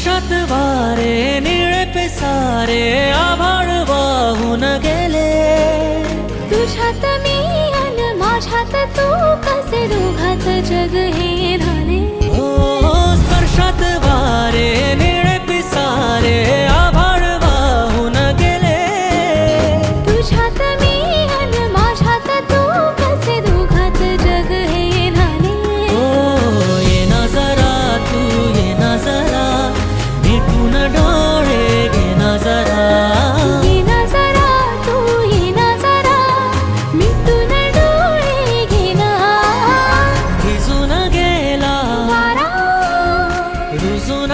स्पर्शात वारे निळे पिसारे आभाळ वाहून गेले. तुझ्यात मी अन माझ्यात तू कसे दोघात जग हे झाले. हो स्पर्शात वारे निळे पिसारे आभाळ वाहून गेले. तुझ्यात मी अन माझ्यात तू कसे दोघात जग हे झाले. हो ये ना जरा तू ये ना जरा मिटून डोळे घे ना जरा. ये ना जरा तू ये ना जरा मिटून डोळे घे ना. भिजून गेला वारा रुजून